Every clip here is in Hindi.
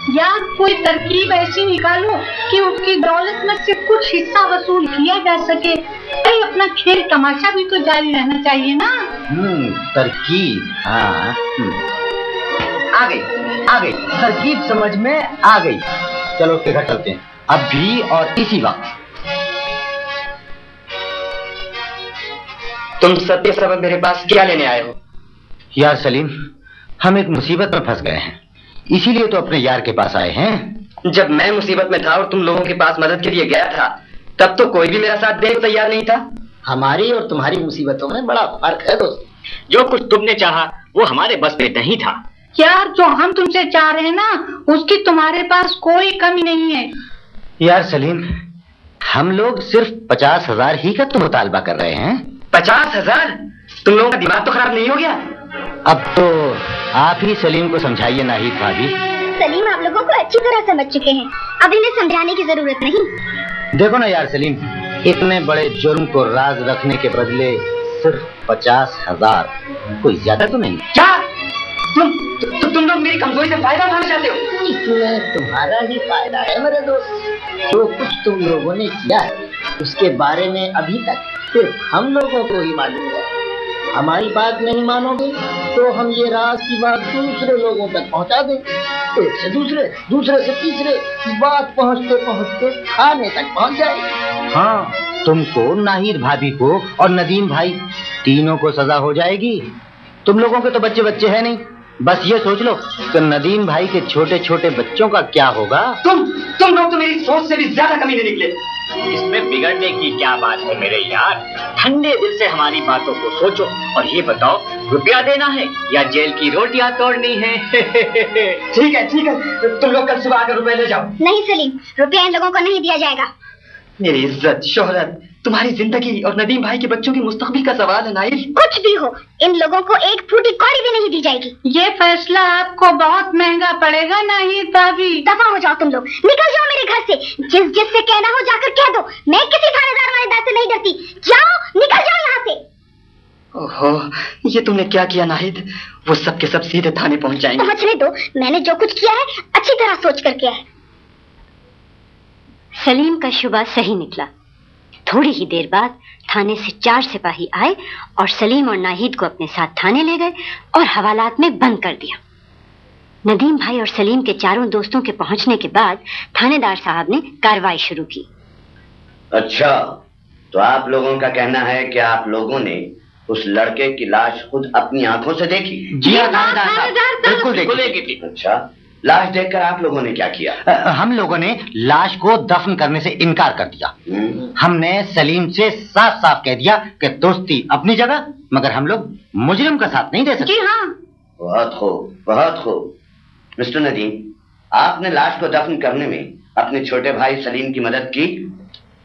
यार कोई तरकीब ऐसी निकालो कि उसकी दौलत में से कुछ हिस्सा वसूल किया जा सके। अरे अपना खेल तमाशा भी तो जारी रहना चाहिए ना। तरकीब, हाँ आ गई तरकीब समझ में आ गई। चलो उसके घर चलते हैं अभी और इसी वक्त। तुम सत्य सबब मेरे पास क्या लेने आए हो? यार सलीम, हम एक मुसीबत में फंस गए हैं, इसीलिए तो अपने यार के पास आए हैं। जब मैं मुसीबत में था और तुम लोगों के पास मदद के लिए गया था, तब तो कोई भी मेरा साथ देने को तैयार नहीं था। हमारी और तुम्हारी मुसीबतों में बड़ा फर्क है दोस्त। जो कुछ तुमने चाहा वो हमारे बस में नहीं था। यार जो हम तुमसे चाह रहे हैं ना, उसकी तुम्हारे पास कोई कमी नहीं है। यार सलीम, हम लोग सिर्फ 50,000 ही का तो मुतालबा कर रहे हैं। 50,000? तुम लोगों का दिमाग तो खराब नहीं हो गया? अब तो आप ही सलीम को समझाइए नाहिद भाभी। सलीम आप लोगों को अच्छी तरह समझ चुके हैं, अब इन्हें समझाने की जरूरत नहीं। देखो ना यार सलीम, इतने बड़े जुर्म को राज रखने के बदले सिर्फ 50,000, कोई ज्यादा तो नहीं। क्या तुम लोग मेरी कमजोरी से फायदा उठाना चाहते हो? इसमें तुम्हारा ही फायदा है मेरे दोस्त। जो कुछ तुम लोगों ने किया है उसके बारे में अभी तक सिर्फ हम लोगों को ही मालूम है। हमारी बात नहीं मानोगे तो हम ये राज की बात दूसरे लोगों तक पहुंचा दें, एक से दूसरे से तीसरे, बात पहुंचते पहुंचते खाने तक पहुंच जाए। हाँ, तुमको, नाहिद भाभी को और नदीम भाई तीनों को सजा हो जाएगी। तुम लोगों के तो बच्चे हैं नहीं, बस ये सोच लो कि नदीम भाई के छोटे छोटे बच्चों का क्या होगा। तुम लोग तो मेरी सोच से भी ज्यादा कमी नहीं निकले। इसमें बिगड़ने की क्या बात है मेरे यार? ठंडे दिल से हमारी बातों को सोचो और ये बताओ, रुपया देना है या जेल की रोटियां तोड़नी है? ठीक है तुम लोग कल सुबह आकर रुपए ले जाओ। नहीं सलीम, रुपया इन लोगों को नहीं दिया जाएगा। मेरी इज्जत, शोहरत, तुम्हारी जिंदगी और नदीम भाई के बच्चों की मुस्तकबिल का सवाल है नाइल। कुछ भी हो, इन लोगों को एक फूटी कौड़ी भी नहीं दी जाएगी। ये फैसला आपको बहुत महंगा पड़ेगा नाहिद भाभी। दफा हो जाओ तुम लोग, निकल जाओ मेरे घर से। जिससे कहना हो जाकर कह दो, मैं किसी थानेदार वालेदार से नहीं डरती। जाओ, निकल जाओ यहाँ से। ओहो, ये तुमने क्या किया नाहिद? वो सब के सब सीधे थाने पहुँच जाएंगे। पहुँचने दो, मैंने जो कुछ किया है अच्छी तरह सोच कर किया है। सलीम का शुबा सही निकला। थोड़ी ही देर बाद थाने से 4 सिपाही आए और सलीम और नाहिद को अपने साथ थाने ले गए और हवालात में बंद कर दिया। नदीम भाई और सलीम के चारों दोस्तों के पहुंचने के बाद थानेदार साहब ने कार्रवाई शुरू की। अच्छा, तो आप लोगों का कहना है कि आप लोगों ने उस लड़के की लाश खुद अपनी आंखों से देखी? जी हाँ थानेदार साहब, बिल्कुल देखी। अच्छा, लाश देखकर आप लोगों ने क्या किया? हम लोगों ने लाश को दफन करने से इनकार कर दिया। हमने सलीम से साफ साफ कह दिया कि दोस्ती अपनी जगह, मगर हम लोग मुजरिम का साथ नहीं दे सकते। जी हाँ। बहुत खूब। मिस्टर नदीम, आपने लाश को दफन करने में अपने छोटे भाई सलीम की मदद की?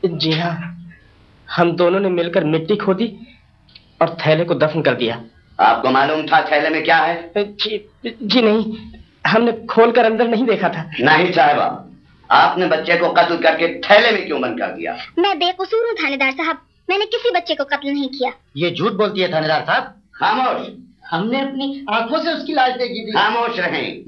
जी हाँ, हम दोनों ने मिलकर मिट्टी खोदी और थैले को दफन कर दिया। आपको मालूम था थैले में क्या है? जी नहीं, हमने खोलकर अंदर नहीं देखा था। नहीं साहिबा, आपने बच्चे को कत्ल करके थैले में क्यों बंद कर दिया? मैं बेकसूर हूँ थानेदार साहब, मैंने किसी बच्चे को कत्ल नहीं किया। ये झूठ बोलती है थानेदार साहब। खामोश। हमने अपनी आंखों से उसकी लाश देखी थी। खामोश रहें,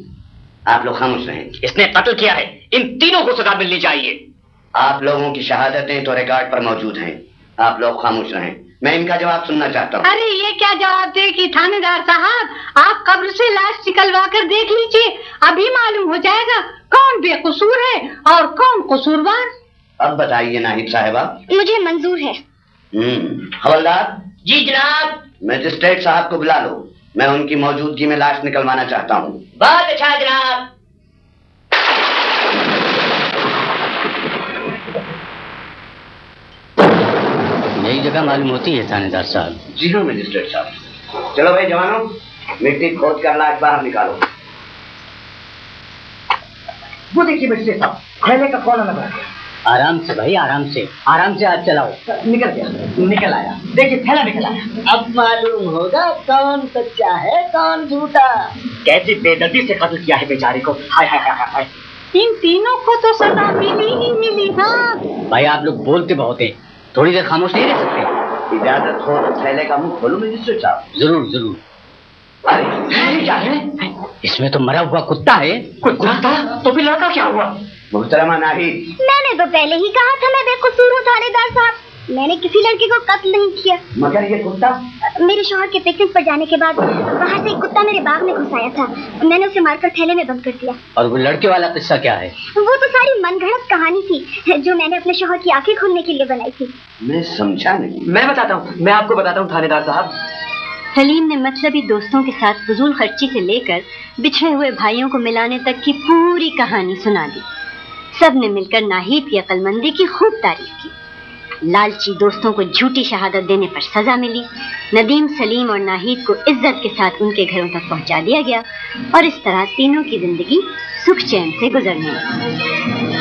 आप लोग खामोश रहें। इसने कत्ल किया है, इन तीनों को सजा मिलनी चाहिए। आप लोगों की शहादतें तो रिकॉर्ड पर मौजूद हैं, आप लोग खामोश रहें। मैं इनका जवाब सुनना चाहता हूँ। अरे ये क्या जवाब देगी थानेदार साहब? आप कब्र से लाश निकलवा कर देख लीजिए, अभी मालूम हो जाएगा कौन बेकसूर है और कौन कसूरवार। अब बताइए नाहिद साहिबा। मुझे मंजूर है। हवलदार। जी जनाब। मजिस्ट्रेट साहब को बुला लो, मैं उनकी मौजूदगी में लाश निकलवाना चाहता हूँ। बहुत अच्छा जनाब। नई जगह मालूम होती है थानेदार साहब। जी हाँ मजिस्ट्रेट साहब। चलो भाई जवानों, मिट्टी खोद कर लाश बाहर निकालो। वो देखिए मजिस्ट्रेट साहब, थैले का कौन लगा है। आराम से भाई, आराम से हाथ चलाओ। निकल गया, निकल आया। देखिए थैला निकल आया। अब मालूम होगा कौन सच्चा है कौन झूठा। कैसी बेदर्दी से कत्ल किया है बेचारे को। हाय हाय हाय हाय। इन तीनों को तो सजा मिली ही मिली। हाँ भाई आप लोग बोलते बहुत हैं, थोड़ी देर खामोश नहीं रह सकते? इजाजत हो तो थैले का मुंह खोलो मजिस्ट्रेट साहब। जरूर। अरे क्या है? इसमें तो मरा हुआ कुत्ता है। कुत्ता? तो फिर लड़का क्या हुआ? मोहतरमा नाहिद, मैंने तो पहले ही कहा था मैं बेकसूर हूँ थानेदार साहब। मैंने किसी लड़की को कत्ल नहीं किया। मगर ये कुत्ता? मेरे शौहर के पिकनिक पर जाने के बाद बाहर से एक कुत्ता मेरे बाग में घुस आया था। मैंने उसे मारकर थैले में बंद कर दिया। और वो लड़के वाला किस्सा क्या है? वो तो सारी मनगढ़ंत कहानी थी जो मैंने अपने शौहर की आंखें खोलने के लिए बनाई थी। मैं समझा नहीं। मैं बताता हूँ, मैं आपको बताता हूँ थानेदार साहब। सलीम ने मतलबी दोस्तों के साथ फजूल खर्ची से लेकर बिछड़े हुए भाइयों को मिलाने तक की पूरी कहानी सुना दी। सब ने मिलकर नाहिद की अक्लमंदी की खूब तारीफ की। लालची दोस्तों को झूठी शहादत देने पर सजा मिली। नदीम, सलीम और नाहिद को इज्जत के साथ उनके घरों तक पहुंचा दिया गया और इस तरह तीनों की जिंदगी सुख चैन से गुजरने लगी।